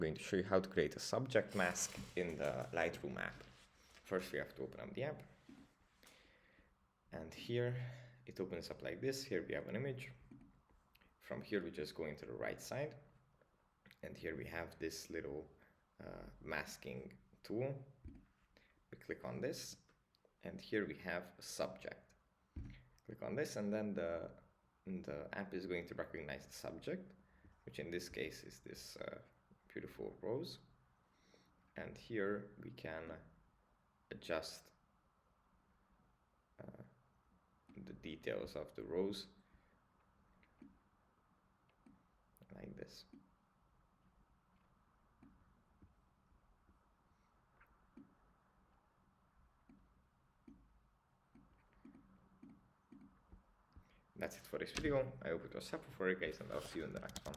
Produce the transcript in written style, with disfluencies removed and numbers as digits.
I'm going to show you how to create a subject mask in the Lightroom app. First we have to open up the app, and here it opens up like this. Here we have an image. From here we just go into the right side, and here we have this little masking tool. We click on this, and here we have a subject. Click on this, and then the app is going to recognize the subject, which in this case is this beautiful rose. And here we can adjust the details of the rose like this. That's it for this video. I hope it was helpful for you guys, and I'll see you in the next one.